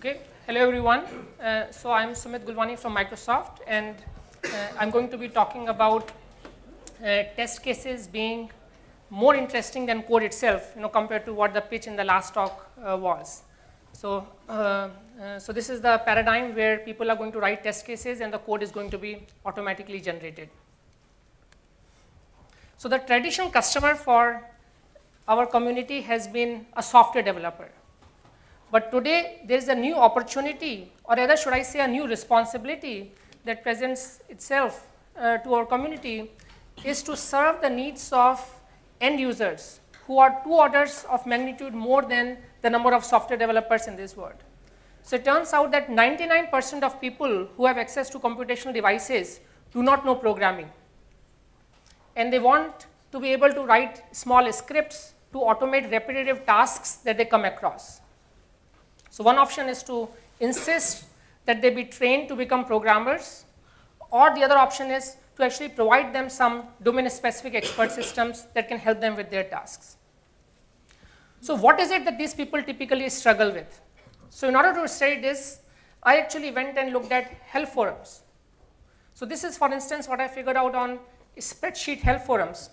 Okay, hello everyone. So I'm Sumit Gulwani from Microsoft, and I'm going to be talking about test cases being more interesting than code itself, compared to what the pitch in the last talk was. So, so this is the paradigm where people are going to write test cases and the code is going to be automatically generated. So the traditional customer for our community has been a software developer. But today, there is a new opportunity, or rather should I say a new responsibility that presents itself to our community, is to serve the needs of end users who are 2 orders of magnitude more than the number of software developers in this world. So it turns out that 99% of people who have access to computational devices do not know programming. And they want to be able to write small scripts to automate repetitive tasks that they come across. So one option is to insist that they be trained to become programmers, or the other option is to actually provide them some domain-specific expert systems that can help them with their tasks. So what is it that these people typically struggle with? So in order to study this, I actually went and looked at help forums. So this is, for instance, what I figured out on spreadsheet help forums,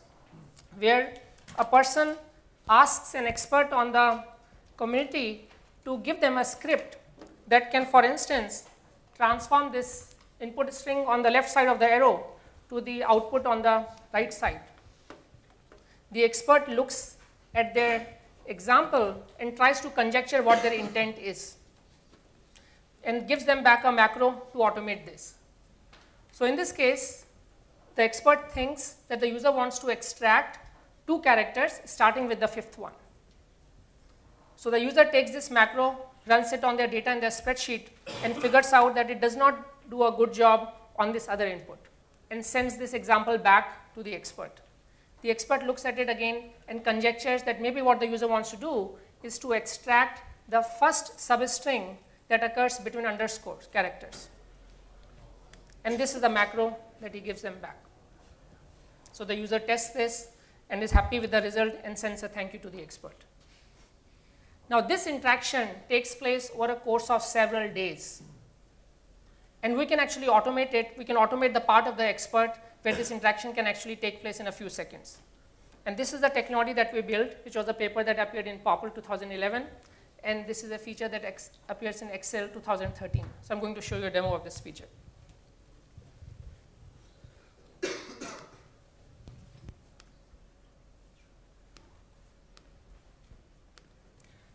where a person asks an expert on the community to give them a script that can, for instance, transform this input string on the left side of the arrow to the output on the right side. The expert looks at their example and tries to conjecture what their intent is and gives them back a macro to automate this. So in this case, the expert thinks that the user wants to extract 2 characters starting with the 5th one. So the user takes this macro, runs it on their data in their spreadsheet, and figures out that it does not do a good job on this other input, and sends this example back to the expert. The expert looks at it again and conjectures that maybe what the user wants to do is to extract the first substring that occurs between underscores characters. And this is the macro that he gives them back. So the user tests this and is happy with the result and sends a thank you to the expert. Now this interaction takes place over a course of several days. And we can actually automate it. We can automate the part of the expert where this interaction can actually take place in a few seconds. And this is the technology that we built, which was a paper that appeared in Popple 2011. And this is a feature that appears in Excel 2013. So I'm going to show you a demo of this feature.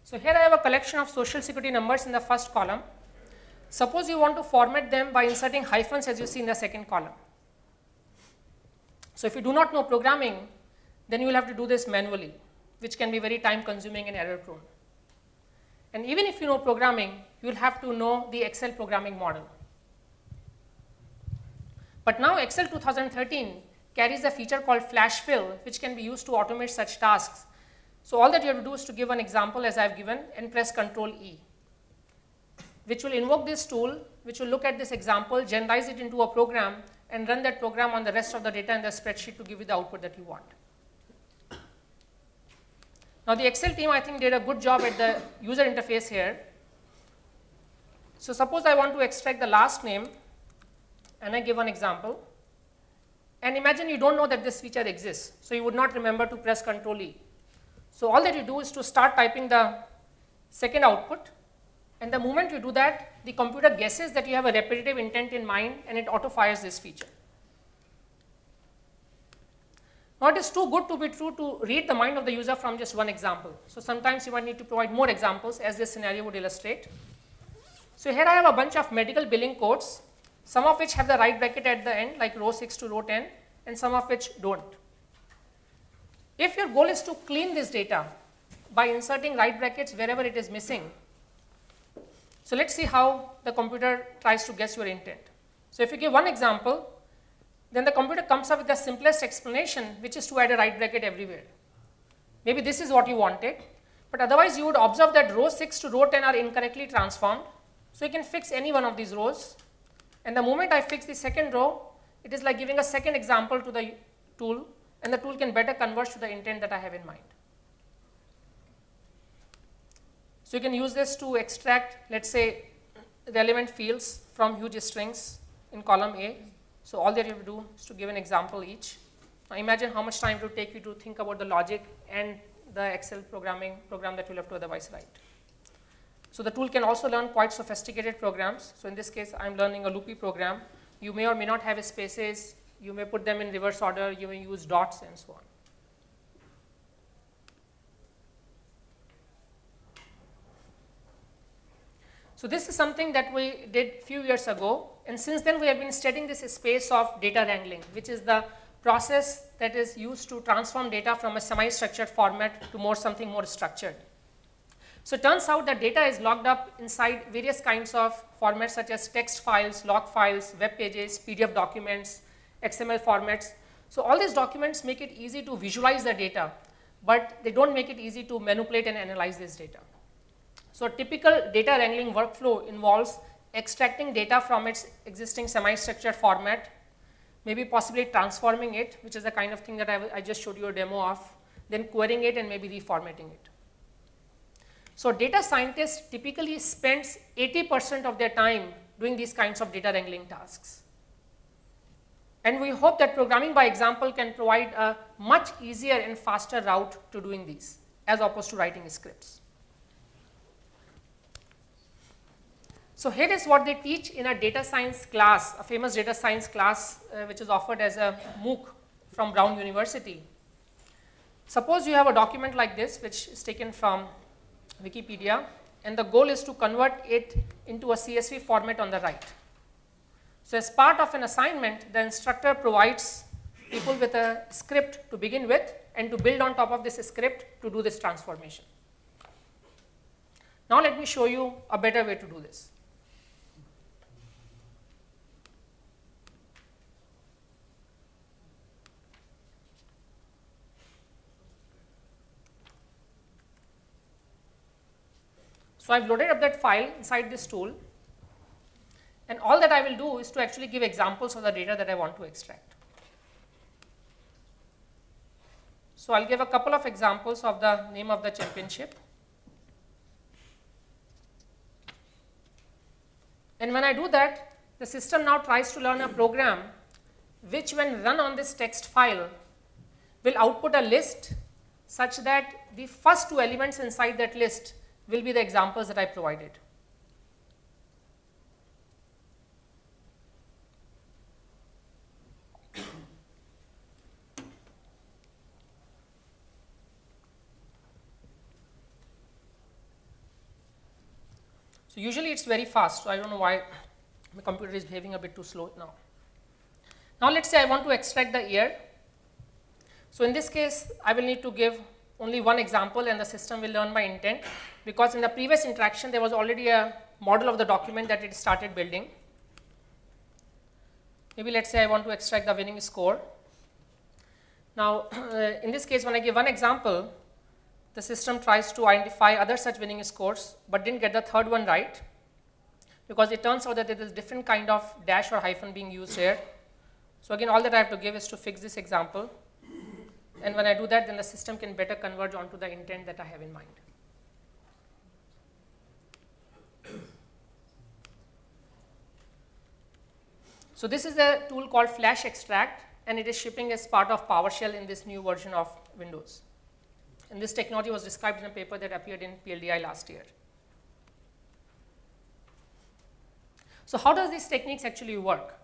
So here I have a collection of social security numbers in the first column. Suppose you want to format them by inserting hyphens, as you see in the second column. So if you do not know programming, then you will have to do this manually, which can be very time consuming and error prone. And even if you know programming, you will have to know the Excel programming model. But now Excel 2013 carries a feature called flash fill, which can be used to automate such tasks. So all that you have to do is to give an example as I have given and press Ctrl E, which will invoke this tool, which will look at this example, generalize it into a program, and run that program on the rest of the data in the spreadsheet to give you the output that you want. Now the Excel team, I think, did a good job at the user interface here. So suppose I want to extract the last name, and I give an example. And imagine you don't know that this feature exists, so you would not remember to press Ctrl E. So all that you do is to start typing the second output, and the moment you do that, the computer guesses that you have a repetitive intent in mind, and it auto-fires this feature. Now it is too good to be true to read the mind of the user from just one example. So sometimes you might need to provide more examples, as this scenario would illustrate. So here I have a bunch of medical billing codes, some of which have the right bracket at the end, like row 6 to row 10, and some of which don't. If your goal is to clean this data by inserting right brackets wherever it is missing, so let's see how the computer tries to guess your intent. So if you give one example, then the computer comes up with the simplest explanation, which is to add a right bracket everywhere. Maybe this is what you wanted, but otherwise you would observe that row 6 to row 10 are incorrectly transformed. So you can fix any one of these rows, and the moment I fix the second row, it is like giving a second example to the tool, and the tool can better converge to the intent that I have in mind. So you can use this to extract, let's say, relevant fields from huge strings in column A. So all that you have to do is to give an example each. Now imagine how much time it would take you to think about the logic and the Excel program that you'll have to otherwise write. So the tool can also learn quite sophisticated programs. So in this case, I'm learning a loopy program. You may or may not have spaces. You may put them in reverse order. You may use dots and so on. So this is something that we did a few years ago, and since then we have been studying this space of data wrangling, which is the process that is used to transform data from a semi-structured format to something more structured. So it turns out that data is locked up inside various kinds of formats such as text files, log files, web pages, PDF documents, XML formats. So all these documents make it easy to visualize the data, but they don't make it easy to manipulate and analyze this data. So a typical data wrangling workflow involves extracting data from its existing semi-structured format, maybe possibly transforming it, which is the kind of thing that I just showed you a demo of, then querying it and maybe reformatting it. So data scientists typically spends 80% of their time doing these kinds of data wrangling tasks. And we hope that programming by example can provide a much easier and faster route to doing these, as opposed to writing scripts. So here is what they teach in a data science class, a famous data science class which is offered as a MOOC from Brown University. Suppose you have a document like this, which is taken from Wikipedia, and the goal is to convert it into a CSV format on the right. So as part of an assignment, the instructor provides people with a script to begin with and to build on top of this script to do this transformation. Now let me show you a better way to do this. So I've loaded up that file inside this tool, and all that I will do is to actually give examples of the data that I want to extract. So I'll give a couple of examples of the name of the championship. And when I do that, the system now tries to learn a program which, when run on this text file, will output a list such that the first two elements inside that list will be the examples that I provided. So usually it's very fast, so I don't know why my computer is behaving a bit too slow now. Now let's say I want to extract the year. So in this case, I will need to give only one example, and the system will learn by intent, because in the previous interaction there was already a model of the document that it started building. Maybe let's say I want to extract the winning score. Now in this case, when I give one example, the system tries to identify other such winning scores, but didn't get the third one right, because it turns out that there is a different kind of dash or hyphen being used here. So again, all that I have to give is to fix this example. And when I do that, then the system can better converge onto the intent that I have in mind. So this is a tool called Flash Extract, and it is shipping as part of PowerShell in this new version of Windows. And this technology was described in a paper that appeared in PLDI last year. So how does these techniques actually work?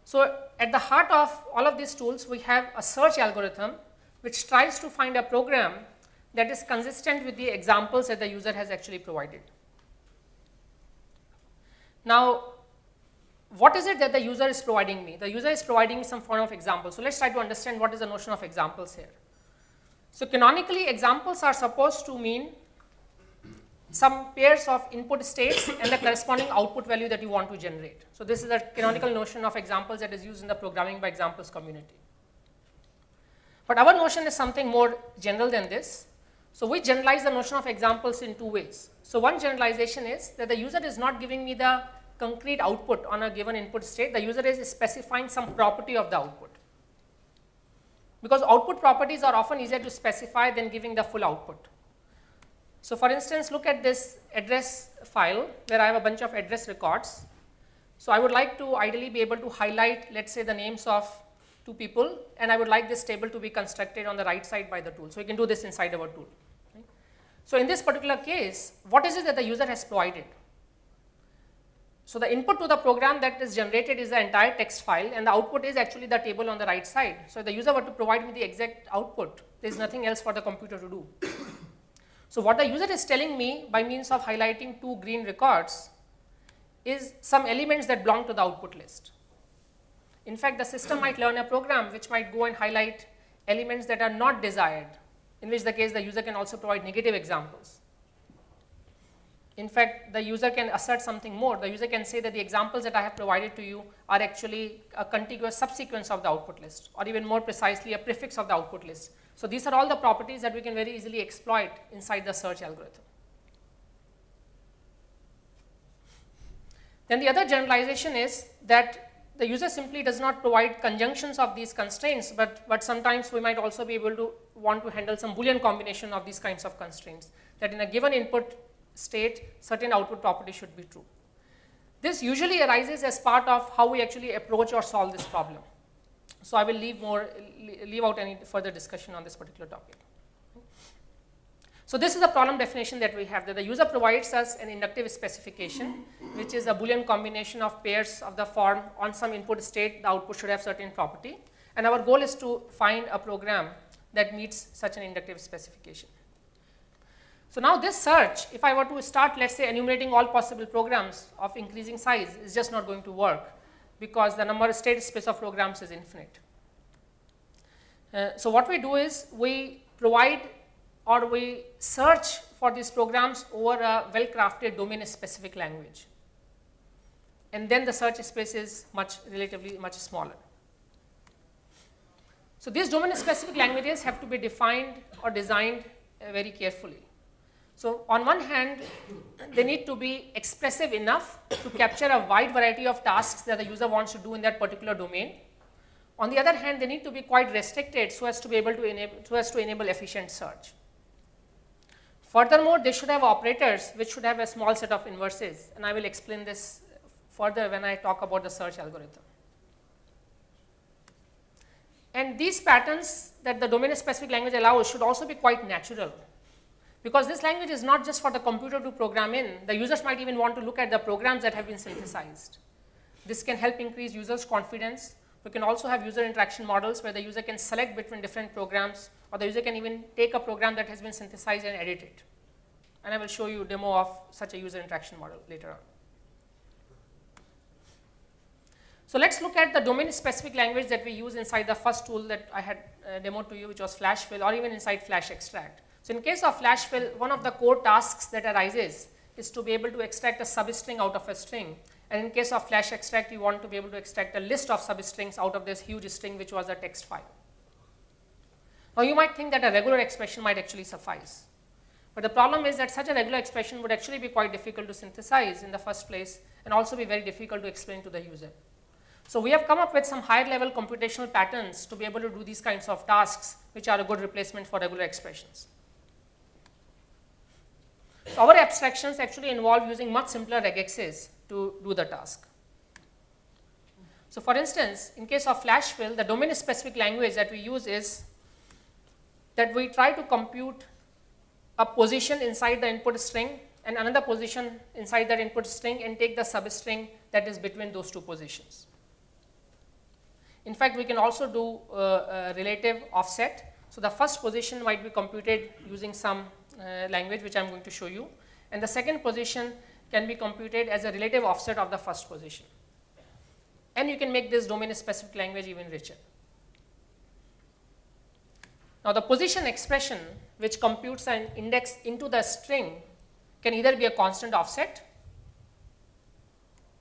So at the heart of all of these tools, we have a search algorithm which tries to find a program that is consistent with the examples that the user has actually provided. Now, what is it that the user is providing me? The user is providing some form of example. So let's try to understand what is the notion of examples here. So canonically, examples are supposed to mean some pairs of input states and the corresponding output value that you want to generate. So this is a canonical notion of examples that is used in the programming by examples community. But our notion is something more general than this. So we generalize the notion of examples in two ways. So one generalization is that the user is not giving me the concrete output on a given input state. The user is specifying some property of the output. Because output properties are often easier to specify than giving the full output. So for instance, look at this address file where I have a bunch of address records. So I would like to ideally be able to highlight, let's say, the names of 2 people, and I would like this table to be constructed on the right side by the tool. So you can do this inside our tool. Okay. So in this particular case, what is it that the user has provided? So the input to the program that is generated is the entire text file, and the output is actually the table on the right side. So if the user were to provide me the exact output, there is nothing else for the computer to do. So what the user is telling me by means of highlighting 2 green records is some elements that belong to the output list. In fact, the system might learn a program which might go and highlight elements that are not desired, in which the case the user can also provide negative examples. In fact, the user can assert something more. The user can say that the examples that I have provided to you are actually a contiguous subsequence of the output list, or even more precisely a prefix of the output list. So these are all the properties that we can very easily exploit inside the search algorithm. Then the other generalization is that the user simply does not provide conjunctions of these constraints, but sometimes we might also be able to want to handle some Boolean combination of these kinds of constraints, that in a given input state, certain output property should be true. This usually arises as part of how we actually approach or solve this problem. So I will leave out any further discussion on this particular topic. So this is a problem definition that we have, that the user provides us an inductive specification, which is a Boolean combination of pairs of the form on some input state, the output should have certain property. And our goal is to find a program that meets such an inductive specification. So now this search, if I were to start, let's say, enumerating all possible programs of increasing size, is just not going to work, because the number of state space of programs is infinite. So what we do is we provide or we search for these programs over a well-crafted domain-specific language. And then the search space is relatively much smaller. So these domain-specific languages have to be defined or designed very carefully. So on one hand, they need to be expressive enough to capture a wide variety of tasks that the user wants to do in that particular domain. On the other hand, they need to be quite restricted so as to be able to enable efficient search. Furthermore, they should have operators which should have a small set of inverses, and I will explain this further when I talk about the search algorithm. And these patterns that the domain-specific language allows should also be quite natural, because this language is not just for the computer to program in. The users might even want to look at the programs that have been synthesized. This can help increase users' confidence. We can also have user interaction models where the user can select between different programs, or the user can even take a program that has been synthesized and edit it. And I will show you a demo of such a user interaction model later on. So let's look at the domain-specific language that we use inside the first tool that I had demoed to you, which was flash fill, or even inside flash extract. So in case of flash fill, one of the core tasks that arises is to be able to extract a substring out of a string. And in case of flash extract, you want to be able to extract a list of substrings out of this huge string, which was a text file. Now you might think that a regular expression might actually suffice. But the problem is that such a regular expression would actually be quite difficult to synthesize in the first place, and also be very difficult to explain to the user. So we have come up with some higher level computational patterns to be able to do these kinds of tasks, which are a good replacement for regular expressions. So our abstractions actually involve using much simpler regexes to do the task. So for instance, in case of flash fill, the domain-specific language that we use is that we try to compute a position inside the input string and another position inside that input string, and take the substring that is between those two positions. In fact, we can also do a relative offset. So the first position might be computed using some language which I am going to show you, and the second position can be computed as a relative offset of the first position. And you can make this domain-specific language even richer. Now the position expression, which computes an index into the string, can either be a constant offset,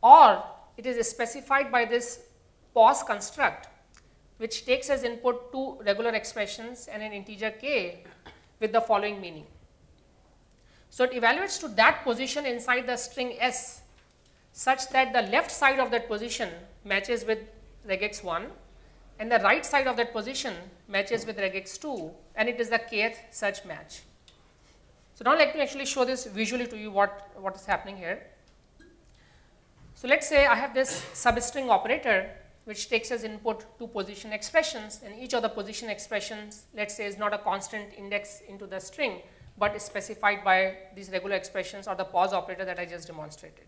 or it is specified by this pos construct, which takes as input 2 regular expressions and an integer k with the following meaning. So it evaluates to that position inside the string s such that the left side of that position matches with regex 1 and the right side of that position matches with regex 2, and it is the kth such match. So now let me actually show this visually to you what is happening here. So let's say I have this substring operator which takes as input 2 position expressions, and each of the position expressions, let's say, is not a constant index into the string, but is specified by these regular expressions or the pause operator that I just demonstrated.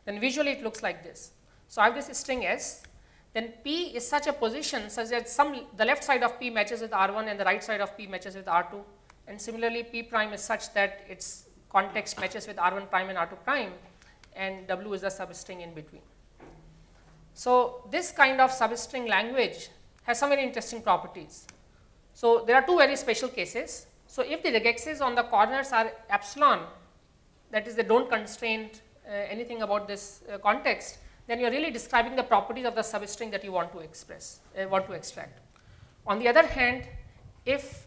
Then visually it looks like this. So I have this string S, then P is such a position such that the left side of P matches with R1 and the right side of P matches with R2, and similarly P prime is such that its context matches with R1 prime and R2 prime, and W is the substring in between. So this kind of substring language has some very interesting properties. So there are 2 very special cases. So if the regexes on the corners are epsilon, that is, they don't constrain anything about this context, then you are really describing the properties of the substring that you want to extract. On the other hand, if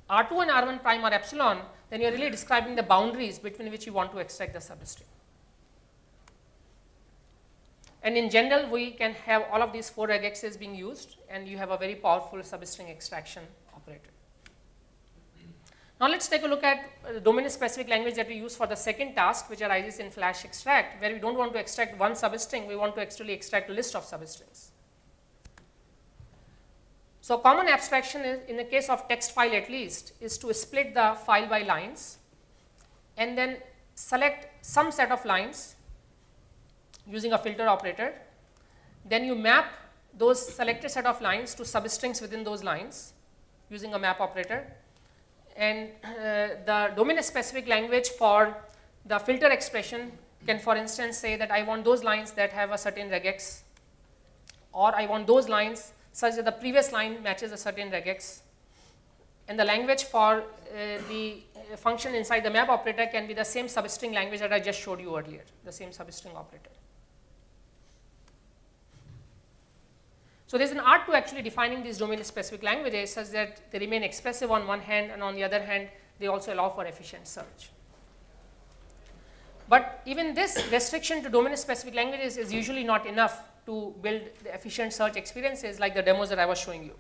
R2 and R1 prime are epsilon, then you are really describing the boundaries between which you want to extract the substring. And in general, we can have all of these 4 regexes being used, and you have a very powerful substring extraction operator. Now let's take a look at the domain-specific language that we use for the second task, which arises in flash extract, where we don't want to extract one substring, we want to actually extract a list of substrings. So common abstraction is, in the case of text file at least, is to split the file by lines and then select some set of lines using a filter operator. Then you map those selected set of lines to substrings within those lines using a map operator. And the domain-specific language for the filter expression can, for instance, say that I want those lines that have a certain regex, or I want those lines such that the previous line matches a certain regex. And the language for the function inside the map operator can be the same substring language that I just showed you earlier, the same substring operator. So there's an art to actually defining these domain-specific languages such that they remain expressive on one hand, and on the other hand, they also allow for efficient search. But even this restriction to domain-specific languages is usually not enough to build the efficient search experiences like the demos that I was showing you.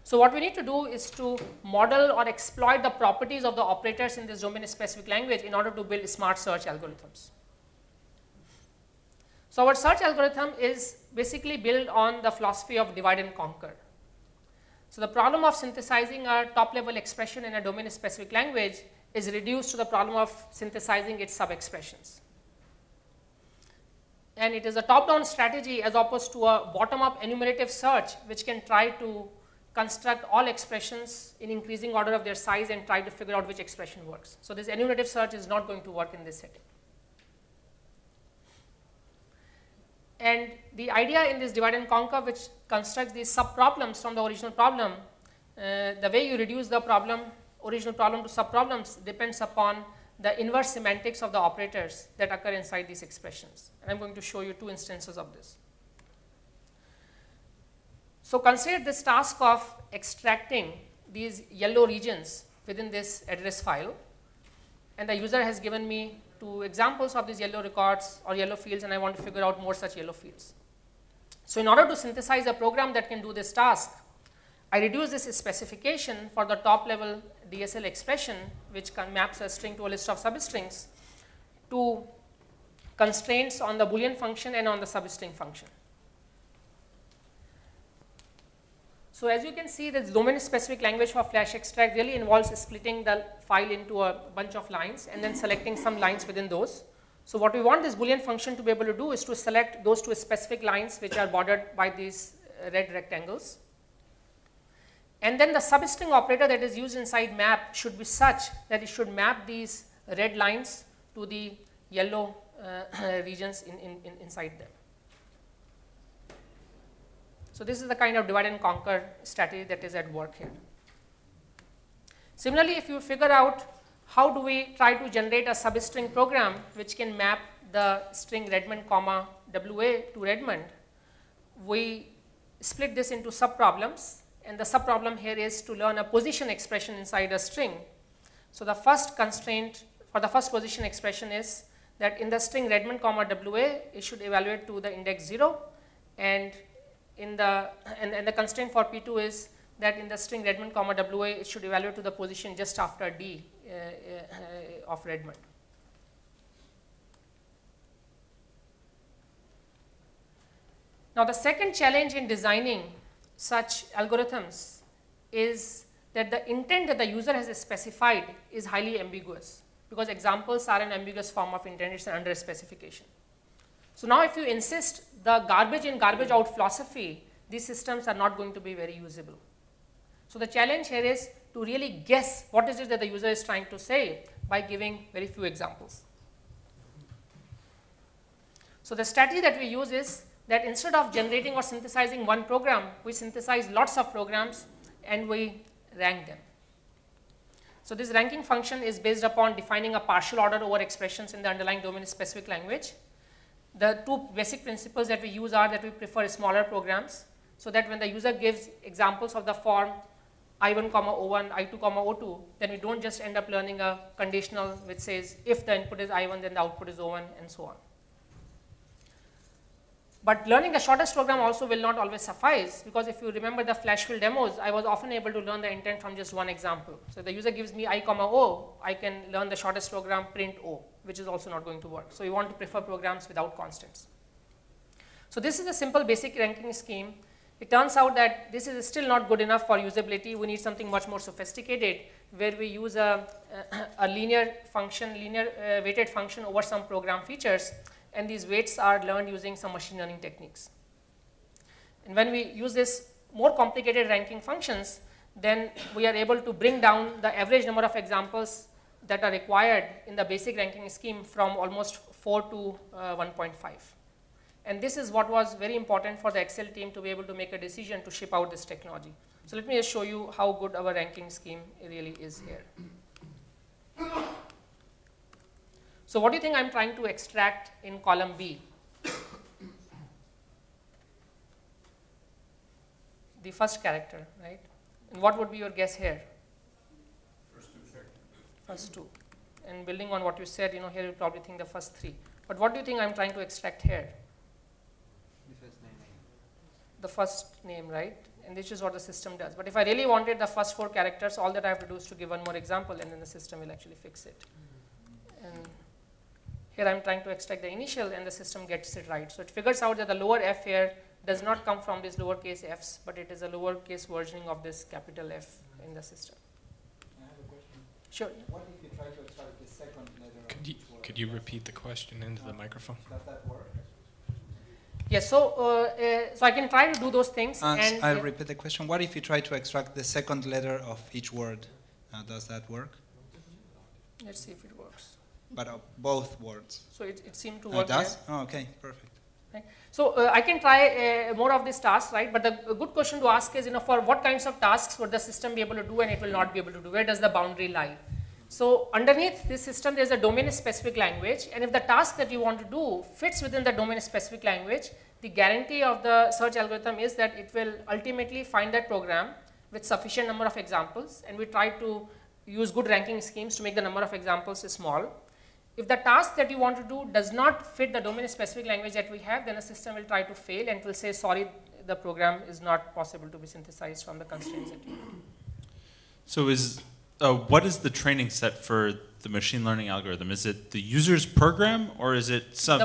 So what we need to do is to model or exploit the properties of the operators in this domain-specific language in order to build smart search algorithms. So our search algorithm is basically built on the philosophy of divide and conquer. So the problem of synthesizing a top-level expression in a domain-specific language is reduced to the problem of synthesizing its sub-expressions. And it is a top-down strategy as opposed to a bottom-up enumerative search, which can try to construct all expressions in increasing order of their size and try to figure out which expression works. So this enumerative search is not going to work in this setting. And the idea in this divide and conquer, which constructs these sub-problems from the original problem, the way you reduce the original problem to sub-problems depends upon the inverse semantics of the operators that occur inside these expressions. And I'm going to show you 2 instances of this. So consider this task of extracting these yellow regions within this address file, and the user has given me 2 examples of these yellow records or yellow fields, and I want to figure out more such yellow fields. So in order to synthesize a program that can do this task, I reduce this specification for the top level DSL expression, which maps a string to a list of substrings, to constraints on the Boolean function and on the substring function. So as you can see, this domain-specific language for flash extract really involves splitting the file into a bunch of lines and then selecting some lines within those. So what we want this Boolean function to be able to do is to select those 2 specific lines which are bordered by these red rectangles. And then the substring operator that is used inside map should be such that it should map these red lines to the yellow regions inside them. So this is the kind of divide and conquer strategy that is at work here. Similarly, if you figure out how do we try to generate a substring program which can map the string Redmond, WA to Redmond, we split this into sub-problems, and the sub-problem here is to learn a position expression inside a string. So the first constraint for the first position expression is that in the string Redmond, WA, it should evaluate to the index 0, and the constraint for P2 is that in the string Redmond comma WA, it should evaluate to the position just after D of Redmond. Now, the second challenge in designing such algorithms is that the intent that the user has specified is highly ambiguous, because examples are an ambiguous form of intent, it's an under specification. So now if you insist the garbage in, garbage out philosophy, these systems are not going to be very usable. So the challenge here is to really guess what is it that the user is trying to say by giving very few examples. So the strategy that we use is that instead of generating or synthesizing one program, we synthesize lots of programs and we rank them. So this ranking function is based upon defining a partial order over expressions in the underlying domain-specific language. The two basic principles that we use are that we prefer smaller programs, so that when the user gives examples of the form I1, O1, I2, O2, then we don't just end up learning a conditional which says if the input is I1, then the output is O1, and so on. But learning the shortest program also will not always suffice, because if you remember the flash fill demos, I was often able to learn the intent from just one example. So if the user gives me I, O, I can learn the shortest program print O, which is also not going to work. So you want to prefer programs without constants. So this is a simple basic ranking scheme. It turns out that this is still not good enough for usability. We need something much more sophisticated, where we use a linear function, linear weighted function over some program features, and these weights are learned using some machine learning techniques. And when we use this more complicated ranking functions, then we are able to bring down the average number of examples that are required in the basic ranking scheme from almost 4 to 1.5. And this is what was very important for the Excel team to be able to make a decision to ship out this technology. So let me just show you how good our ranking scheme really is here. So what do you think I'm trying to extract in column B? The first character, right? And what would be your guess here? First two characters. First two. And building on what you said, you know, here you probably think the first three. But what do you think I'm trying to extract here? The first name. The first name, right? And this is what the system does. But if I really wanted the first 4 characters, all that I have to do is to give one more example, and then the system will actually fix it. And here I'm trying to extract the initial, and the system gets it right. So it figures out that the lower f here does not come from these lowercase f's, but it is a lowercase versioning of this capital F in the system. I have a question. Sure. What if you try to extract the second letter of each word? Could you repeat the question into the microphone? Does that work? Yes, so I can try to do those things. And I'll repeat the question. What if you try to extract the second letter of each word? Does that work? Let's see if it works. But both words. So it seemed to work. It does? Here. Oh, okay, perfect. Right. So I can try more of these tasks, right? But the good question to ask is, you know, for what kinds of tasks would the system be able to do and it will not be able to do? Where does the boundary lie? So underneath this system, there's a domain-specific language, and if the task that you want to do fits within the domain-specific language, the guarantee of the search algorithm is that it will ultimately find that program with sufficient number of examples, and we try to use good ranking schemes to make the number of examples small. If the task that you want to do does not fit the domain-specific language that we have, then the system will try to fail and will say, sorry, the program is not possible to be synthesized from the constraints that you need. So what is the training set for the machine learning algorithm? Is it the user's program, or is it some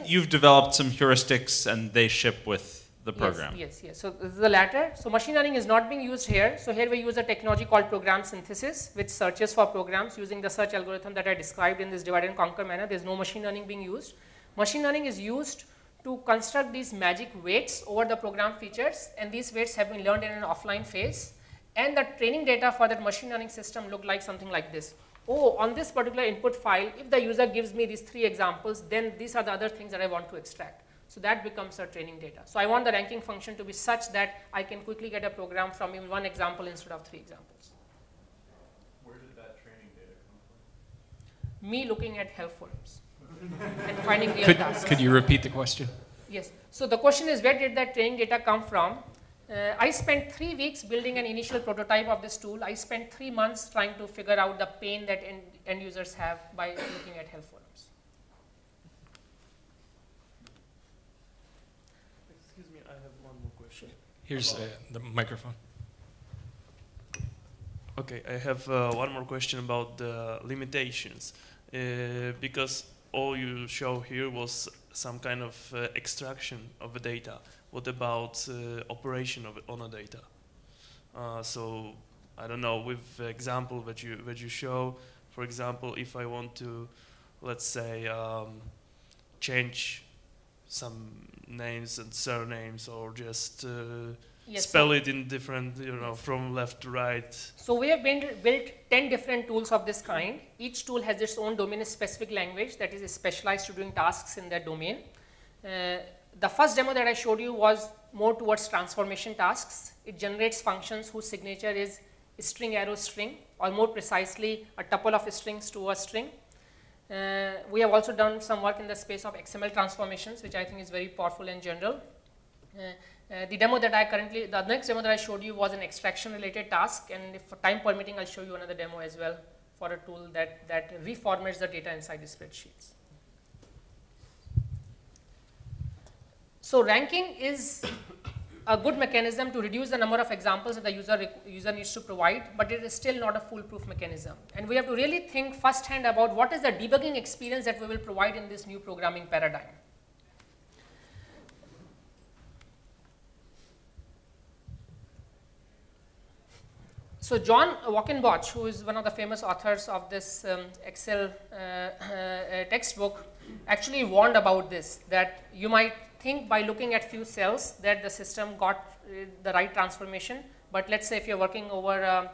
you've developed some heuristics and they ship with the program? Yes. So this is the latter. So machine learning is not being used here. So here we use a technology called program synthesis, which searches for programs using the search algorithm that I described in this divide and conquer manner. There's no machine learning being used. Machine learning is used to construct these magic weights over the program features, and these weights have been learned in an offline phase. And the training data for that machine learning system look like something like this. Oh, on this particular input file, if the user gives me these 3 examples, then these are the other things that I want to extract. So that becomes our training data. So I want the ranking function to be such that I can quickly get a program from even 1 example instead of 3 examples. Where did that training data come from? Me looking at help forums and finding real tasks. Could you repeat the question? Yes. So the question is, where did that training data come from? I spent 3 weeks building an initial prototype of this tool. I spent 3 months trying to figure out the pain that end users have by looking at help forums. Excuse me, I have one more question. Here's the microphone. Okay, I have one more question about the limitations. Because all you show here was some kind of extraction of the data. What about operation of it on a data? So I don't know, with the example that you show, for example, if I want to, let's say, change some names and surnames, or just yes, spell it in different, from left to right. So we have built 10 different tools of this kind. Each tool has its own domain-specific language that is specialized to doing tasks in that domain. The first demo that I showed you was more towards transformation tasks. It generates functions whose signature is string arrow string, or more precisely a tuple of strings to a string. We have also done some work in the space of XML transformations, which I think is very powerful in general. The next demo that I showed you was an extraction related task, and if time permitting, I'll show you another demo as well for a tool that reformats the data inside the spreadsheets. So ranking is a good mechanism to reduce the number of examples that the user needs to provide, but it is still not a foolproof mechanism. And we have to really think firsthand about what is the debugging experience that we will provide in this new programming paradigm. So John Walkenbach, who is one of the famous authors of this Excel textbook, actually warned about this, that you might think by looking at few cells that the system got the right transformation, but let's say if you're working over a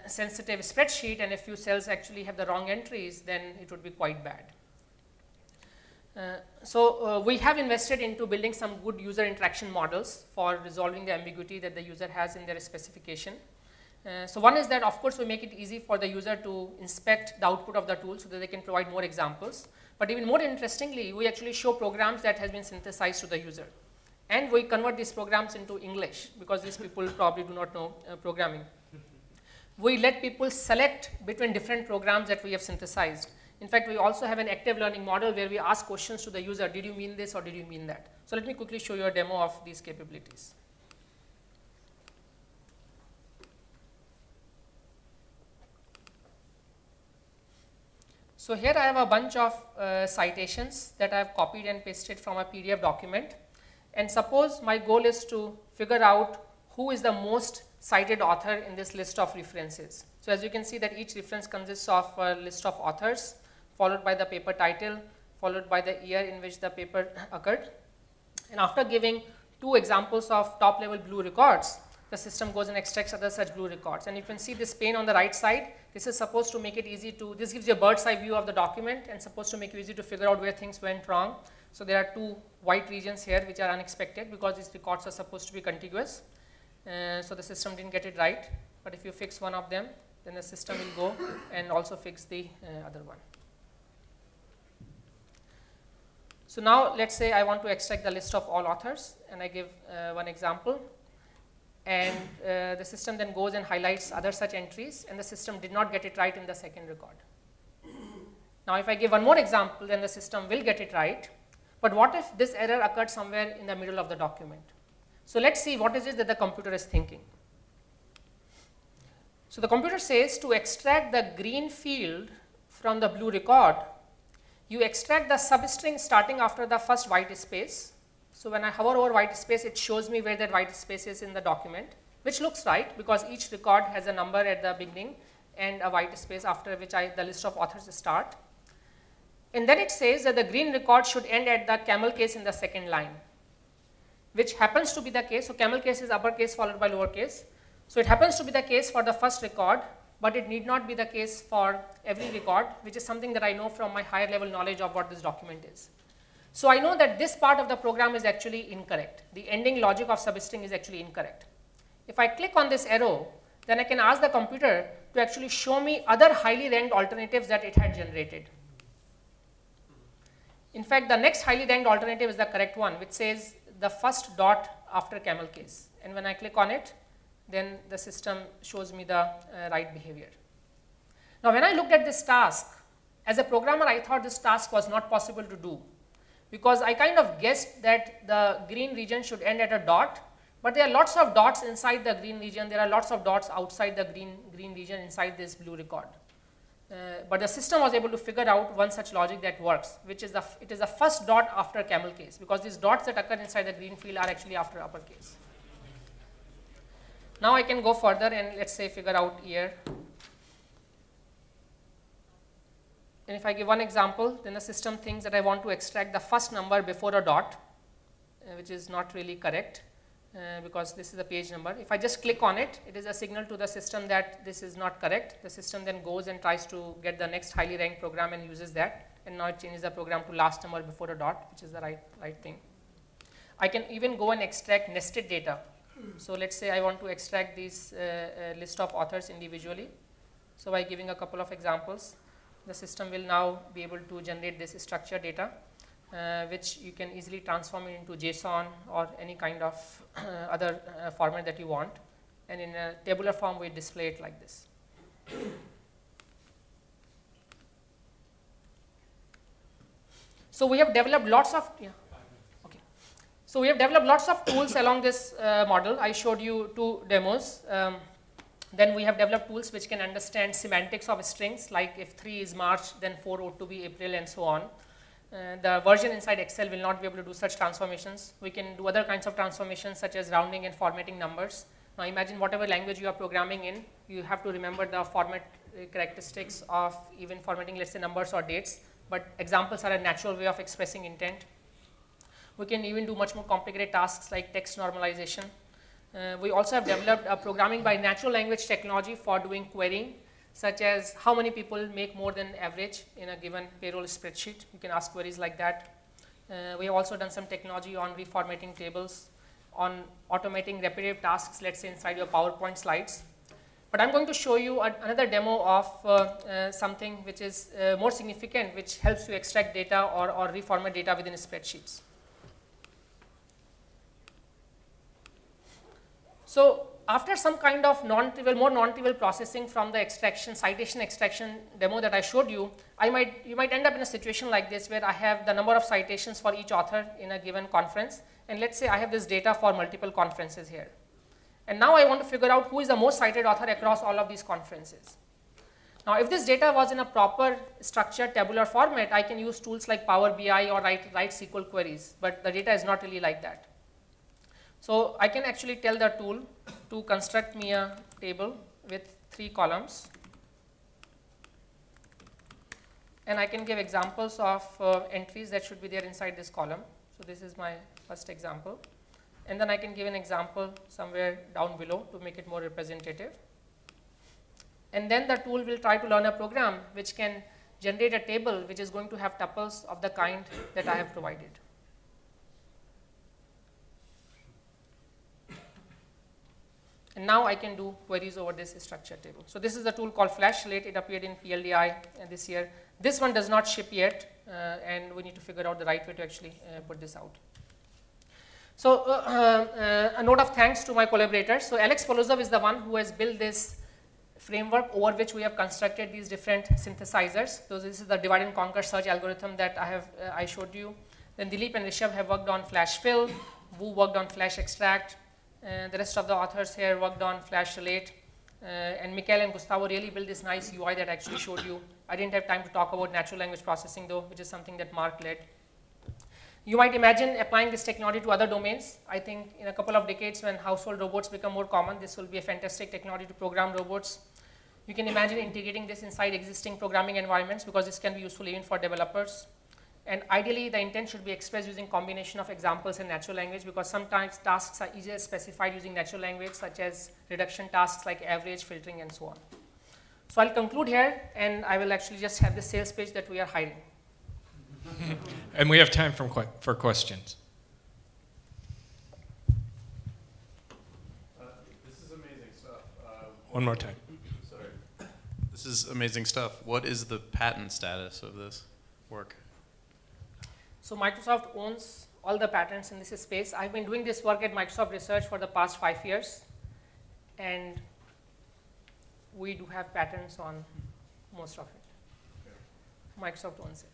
sensitive spreadsheet and a few cells actually have the wrong entries, then it would be quite bad. We have invested into building some good user interaction models for resolving the ambiguity that the user has in their specification. So one is that, of course, we make it easy for the user to inspect the output of the tool so that they can provide more examples. But even more interestingly, we actually show programs that has been synthesized to the user. And we convert these programs into English, because these people probably do not know programming. We let people select between different programs that we have synthesized. In fact, we also have an active learning model where we ask questions to the user, did you mean this or did you mean that? So let me quickly show you a demo of these capabilities. So here I have a bunch of citations that I have copied and pasted from a PDF document. And suppose my goal is to figure out who is the most cited author in this list of references. So as you can see that each reference consists of a list of authors, followed by the paper title, followed by the year in which the paper occurred. And after giving 2 examples of top level blue records, the system goes and extracts other such blue records. And you can see this pane on the right side. This is supposed to make it easy to, this gives you a bird's eye view of the document and supposed to make it easy to figure out where things went wrong. So there are 2 white regions here which are unexpected because these records are supposed to be contiguous. So the system didn't get it right. But if you fix one of them, then the system will go and also fix the other one. So now let's say I want to extract the list of all authors, and I give one example. And the system then goes and highlights other such entries, and the system did not get it right in the second record. Now if I give one more example, then the system will get it right. But what if this error occurred somewhere in the middle of the document? So let's see what is it that the computer is thinking. So the computer says to extract the green field from the blue record, you extract the substring starting after the first white space. So when I hover over white space, it shows me where that white space is in the document, which looks right because each record has a number at the beginning and a white space after which the list of authors start. And then it says that the green record should end at the camel case in the second line, which happens to be the case. So camel case is uppercase followed by lowercase. So it happens to be the case for the first record, but it need not be the case for every record, which is something that I know from my higher level knowledge of what this document is. So I know that this part of the program is actually incorrect. The ending logic of substring is actually incorrect. If I click on this arrow, then I can ask the computer to actually show me other highly ranked alternatives that it had generated. In fact, the next highly ranked alternative is the correct one, which says the first dot after camel case. And when I click on it, then the system shows me the right behavior. Now when I looked at this task, as a programmer, I thought this task was not possible to do, because I kind of guessed that the green region should end at a dot, But there are lots of dots inside the green region. There are lots of dots outside the green region inside this blue record. But the system was able to figure out one such logic that works, which is it is the first dot after camel case, because these dots that occur inside the green field are actually after uppercase. Now I can go further and let's say figure out here. And if I give one example, then the system thinks that I want to extract the first number before a dot, which is not really correct. Because this is a page number. If I just click on it, it is a signal to the system that this is not correct. The system then goes and tries to get the next highly ranked program and uses that. And now it changes the program to last number before a dot, which is the right thing. I can even go and extract nested data. So let's say I want to extract this list of authors individually. So by giving a couple of examples, the system will now be able to generate this structured data. Which you can easily transform it into JSON or any kind of other format that you want. And in a tabular form, we display it like this. So we have developed lots of, So we have developed lots of tools along this model. I showed you 2 demos. Then we have developed tools which can understand semantics of strings, like if 3 is March, then 4 ought to be April, and so on. The version inside Excel will not be able to do such transformations. We can do other kinds of transformations such as rounding and formatting numbers. Now imagine whatever language you are programming in, you have to remember the format characteristics of even formatting, let's say, numbers or dates. But examples are a natural way of expressing intent. We can even do much more complicated tasks like text normalization. We also have developed a programming by natural language technology for doing querying, such as how many people make more than average in a given payroll spreadsheet. You can ask queries like that. We have also done some technology on reformatting tables, on automating repetitive tasks, let's say inside your PowerPoint slides. But I'm going to show you another demo of something which is more significant, which helps you extract data or reformat data within spreadsheets. So after some kind of non-trivial, more non-trivial processing from the citation extraction demo that I showed you, you might end up in a situation like this where I have the number of citations for each author in a given conference, and let's say I have this data for multiple conferences here. And now I want to figure out who is the most cited author across all of these conferences. Now if this data was in a proper structured tabular format, I can use tools like Power BI or write SQL queries, but the data is not really like that. So I can actually tell the tool to construct me a table with 3 columns. And I can give examples of entries that should be there inside this column. So this is my first example. And then I can give an example somewhere down below to make it more representative. And then the tool will try to learn a program which can generate a table which is going to have tuples of the kind that I have provided. And now I can do queries over this structured table. So this is the tool called FlashSlate. It appeared in PLDI this year. This one does not ship yet, and we need to figure out the right way to actually put this out. So a note of thanks to my collaborators. So Alex Polozov is the one who has built this framework over which we have constructed these different synthesizers. So this is the divide and conquer search algorithm that I showed you. Then Dilip and Rishabh have worked on FlashFill. Wu worked on FlashExtract. The rest of the authors here worked on FlashSlate, and Mikael and Gustavo really built this nice UI that I actually showed you. I didn't have time to talk about natural language processing though, which is something that Mark led. You might imagine applying this technology to other domains. I think in a couple of decades when household robots become more common, this will be a fantastic technology to program robots. You can imagine integrating this inside existing programming environments because this can be useful even for developers. And ideally, the intent should be expressed using combination of examples and natural language, because sometimes tasks are easier specified using natural language, such as reduction tasks like average, filtering, and so on. So I'll conclude here, and I will actually just have the sales page that we are hiring. And we have time for questions. This is amazing stuff. One more time. Sorry. This is amazing stuff. What is the patent status of this work? So Microsoft owns all the patents in this space. I've been doing this work at Microsoft Research for the past 5 years, and we do have patents on most of it. Microsoft owns it.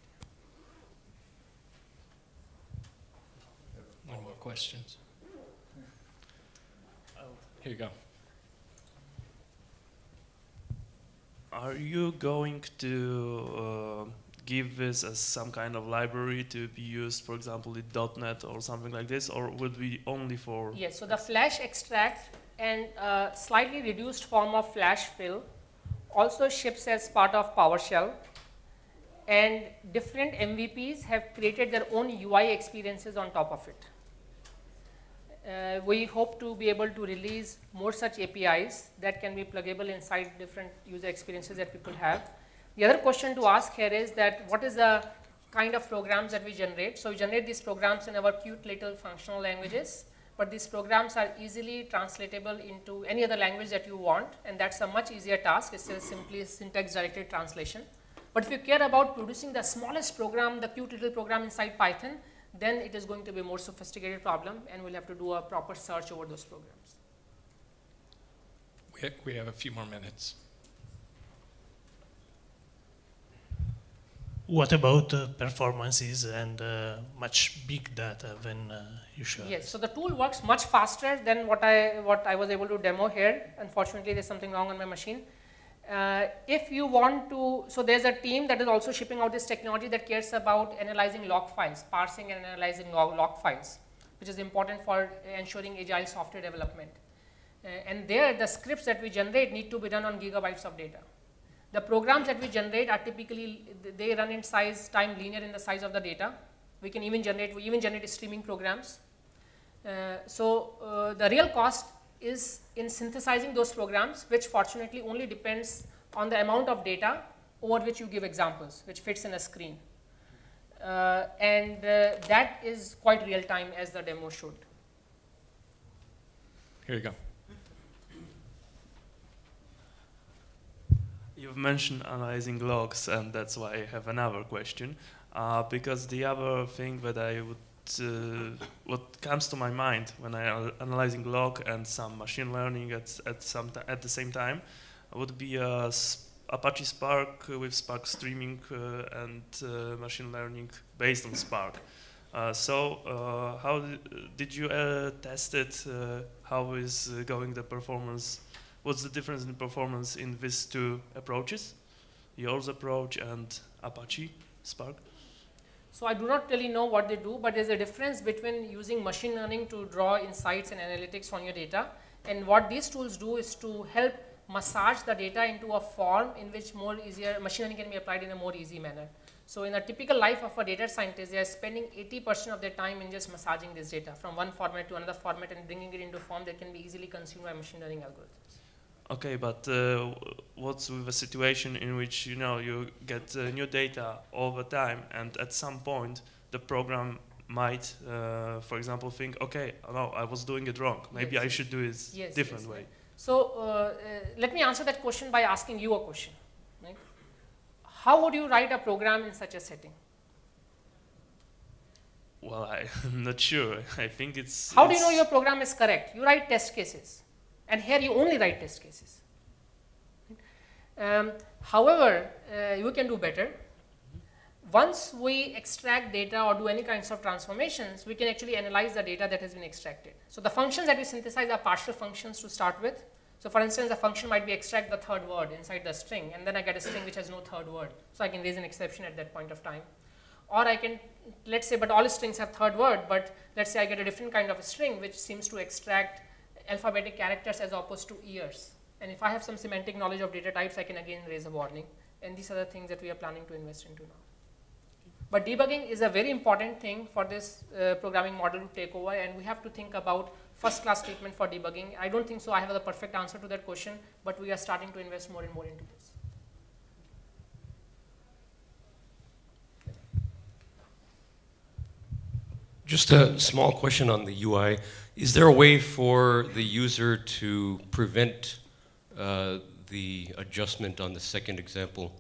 No more questions. Here you go. Are you going to give this as some kind of library to be used, for example, in .NET or something like this, or would it be only for? Yes, so the flash extract and slightly reduced form of flash fill also ships as part of PowerShell, and different MVPs have created their own UI experiences on top of it. We hope to be able to release more such APIs that can be pluggable inside different user experiences that people have. The other question to ask here is that what is the kind of programs that we generate? So we generate these programs in our cute little functional languages, but these programs are easily translatable into any other language that you want, and that's a much easier task. It's a simply syntax-directed translation. But if you care about producing the smallest program, the cute little program inside Python, then it is going to be a more sophisticated problem, and we'll have to do a proper search over those programs. We have a few more minutes. What about performances and much big data when you show? Yes, so the tool works much faster than what I was able to demo here. Unfortunately, there's something wrong on my machine. If you want to, so there's a team that is also shipping out this technology that cares about analyzing log files, parsing and analyzing log files, which is important for ensuring agile software development. And there, the scripts that we generate need to be run on gigabytes of data. The programs that we generate are typically, they run in time linear in the size of the data. We even generate streaming programs. The real cost is in synthesizing those programs, which fortunately only depends on the amount of data over which you give examples, which fits in a screen. That is quite real time, as the demo showed. Here you go. You've mentioned analyzing logs, and that's why I have another question. Because the other thing that I would, what comes to my mind when I am analyzing log and some machine learning at the same time, would be Apache Spark with Spark streaming and machine learning based on Spark. How did you test it? How is going the performance? What's the difference in performance in these two approaches, yours approach and Apache Spark? So I do not really know what they do, but there's a difference between using machine learning to draw insights and analytics on your data. And what these tools do is to help massage the data into a form in which machine learning can be applied in a more easy manner. So in a typical life of a data scientist, they are spending 80% of their time in just massaging this data from one format to another format and bringing it into a form that can be easily consumed by machine learning algorithms. Okay, but what's with a situation in which you get new data all the time, and at some point the program might, for example, think, okay, no, I was doing it wrong. Maybe yes, I should do it different way. So let me answer that question by asking you a question. Right? How would you write a program in such a setting? Well, I'm not sure. I think it's... How do you know your program is correct? You write test cases. And here you only write test cases. However, you can do better. Once we extract data or do any kinds of transformations, we can actually analyze the data that has been extracted. So the functions that we synthesize are partial functions to start with. So for instance, the function might be extract the third word inside the string, and then I get a string which has no third word. So I can raise an exception at that point of time. Or I can, let's say, but all strings have third word, but let's say I get a different kind of a string which seems to extract alphabetic characters as opposed to years. And if I have some semantic knowledge of data types, I can again raise a warning. And these are the things that we are planning to invest into now. But debugging is a very important thing for this programming model to take over, and we have to think about first-class treatment for debugging. I don't think so I have the perfect answer to that question, but we are starting to invest more and more into this. Just a small question on the UI. Is there a way for the user to prevent the adjustment on the second example?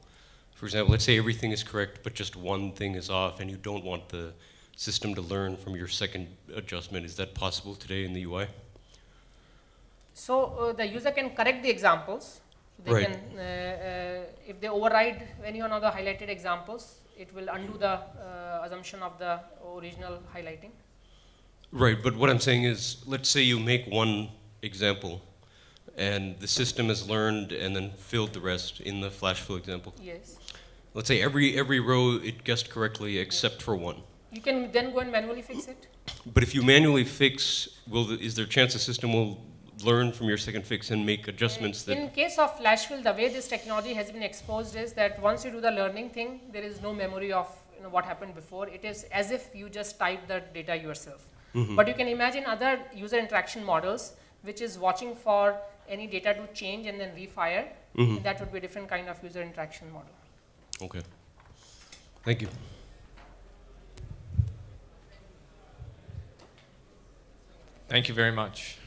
For example, let's say everything is correct, but just one thing is off, and you don't want the system to learn from your second adjustment. Is that possible today in the UI? So the user can correct the examples. They right. can, if they override any one of the highlighted examples, it will undo the assumption of the original highlighting. Right, but what I'm saying is, let's say you make one example, and the system has learned and then filled the rest in the flash fill example. Yes. Let's say every row it guessed correctly except for one. You can then go and manually fix it. But if you manually fix, is there a chance the system will learn from your second fix and make adjustments that... In case of flash fill, the way this technology has been exposed is that once you do the learning thing, there is no memory of what happened before. It is as if you just type the data yourself. But you can imagine other user interaction models which is watching for any data to change and then refire. That would be a different kind of user interaction model. Okay. Thank you. Thank you very much.